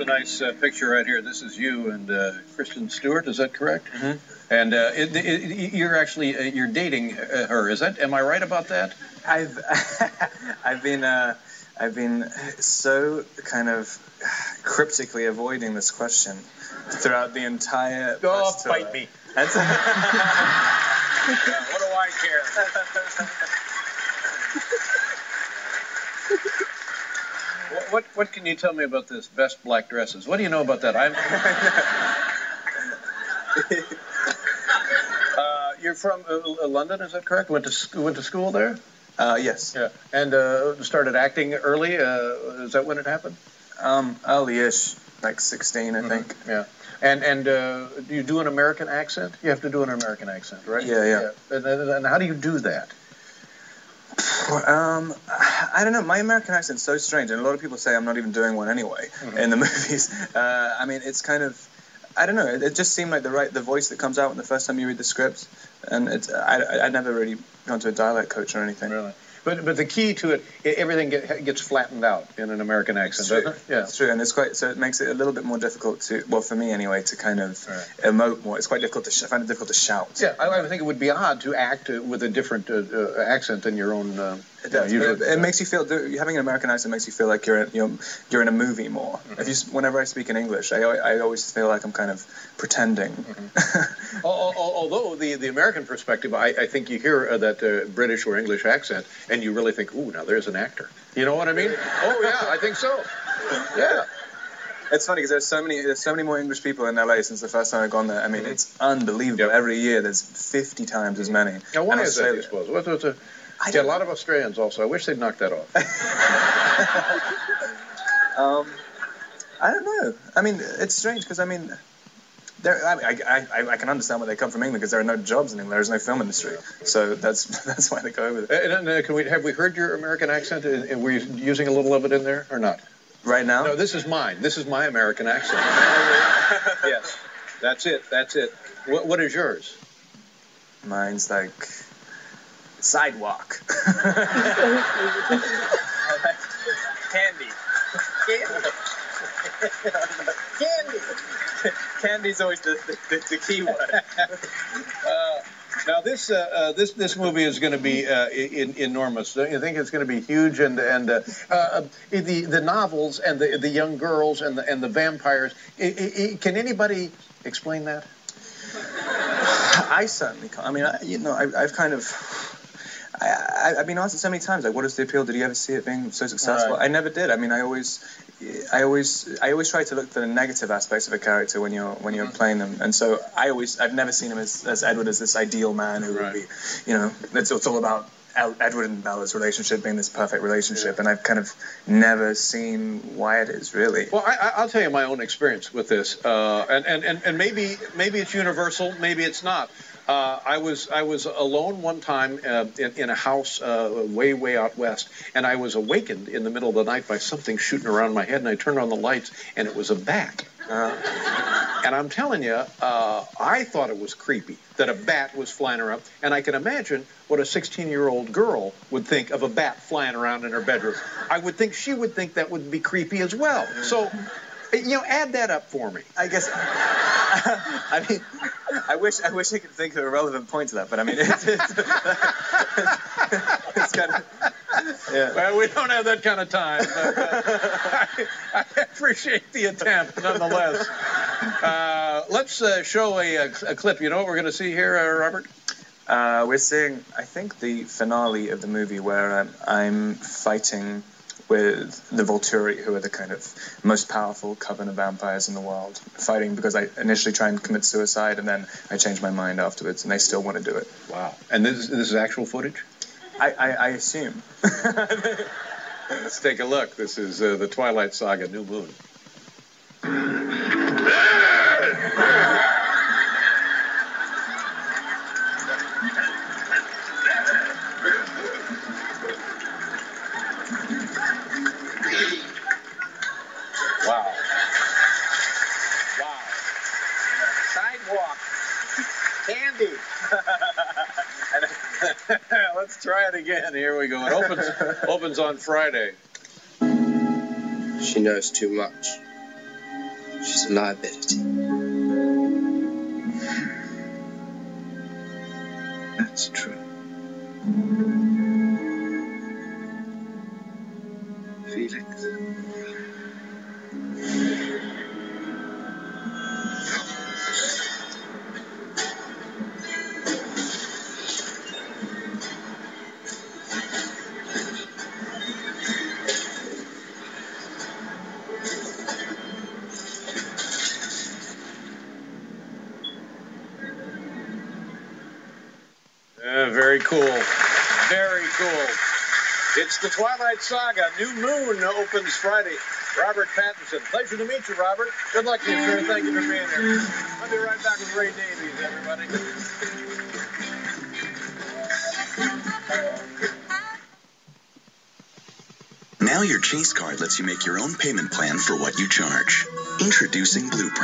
nice picture right here. This is you and Kristen Stewart. Is that correct? Mm-hmm. And you're actually you're dating her. Is that? Am I right about that? I've been so kind of cryptically avoiding this question throughout the entire. Oh, fight me. What do I care? What can you tell me about this best black dresses? What do you know about that? You're from London, is that correct? Went to school there? Yes. Yeah. And started acting early. Is that when it happened? Early-ish, like 16, I think. Yeah. And do you do an American accent? You have to do an American accent, right? Yeah. And how do you do that? I don't know. My American accent's so strange, and a lot of people say I'm not even doing one anyway in the movies. I mean, it's kind of, I don't know. It just seemed like the voice that comes out the first time you read the script, and I'd never really gone to a dialect coach or anything. Really. But the key to it, everything gets flattened out in an American accent, doesn't it? Yeah. It's true, and so it makes it a little bit more difficult to, well, for me anyway, to kind of emote more. It's quite difficult I find it difficult to shout. Yeah, I think it would be odd to act with a different accent than your own. It does. It makes you feel, having an American accent makes you feel like you're in a movie more. Whenever I speak in English, I always feel like I'm kind of pretending. Although the American perspective, I think you hear that British or English accent, and you really think, ooh, now there's an actor. You know what I mean? Oh yeah, I think so. Yeah. It's funny because there's so many more English people in LA since the first time I've gone there. I mean, it's unbelievable. Every year there's 50 times as many. Now, why is that, I suppose? A lot of Australians also. I wish they'd knock that off. I don't know. I mean, it's strange because I mean, I can understand where they come from England because there are no jobs in England. There's no film industry, so that's why they go with it. Have we heard your American accent? And were you using a little of it in there or not? Right now? No, this is mine. This is my American accent. Yes, that's it. What is yours? Mine's like sidewalk. Candy. Candy's always the key word. Now this movie is going to be enormous. Don't you think it's going to be huge? And the novels and the young girls and the vampires. Can anybody explain that? I certainly can't. I mean, I've kind of. I've been asked it so many times, like, what is the appeal? Did you ever see it being so successful? Right. I never did. I mean, I always try to look for the negative aspects of a character when you're playing them, and so I've never seen him as Edward as this ideal man who would be, it's all about Edward and Bella's relationship being this perfect relationship, and I've kind of never seen why it is really. Well, I'll tell you my own experience with this, and maybe it's universal, maybe it's not. I was alone one time in a house way out west, and I was awakened in the middle of the night by something shooting around my head, and I turned on the lights, and it was a bat. And I'm telling you, I thought it was creepy that a bat was flying around, and I can imagine what a 16-year-old girl would think of a bat flying around in her bedroom. I would think she would think that would be creepy as well. So, add that up for me. I guess. I mean, I wish I could think of a relevant point to that, but I mean, it's kind of. Yeah. Well, we don't have that kind of time. But, I appreciate the attempt, nonetheless. Let's show a clip. You know what we're going to see here, Robert? We're seeing, I think, the finale of the movie where I'm fighting with the Volturi, who are the kind of most powerful coven of vampires in the world, fighting because I initially try and commit suicide, and then I change my mind afterwards, and they still want to do it. Wow. And this is actual footage? I assume. Let's take a look. This is the Twilight Saga, New Moon. Wow. Sidewalk. Candy. Let's try it again. Here we go. It opens on Friday. She knows too much. She's a liability. That's true. Felix. Very cool. Very cool. It's the Twilight Saga. New Moon opens Friday. Robert Pattinson. Pleasure to meet you, Robert. Good luck to you, sir. Thank you for being here. I'll be right back with Ray Davies, everybody. Now your Chase card lets you make your own payment plan for what you charge. Introducing Blueprint.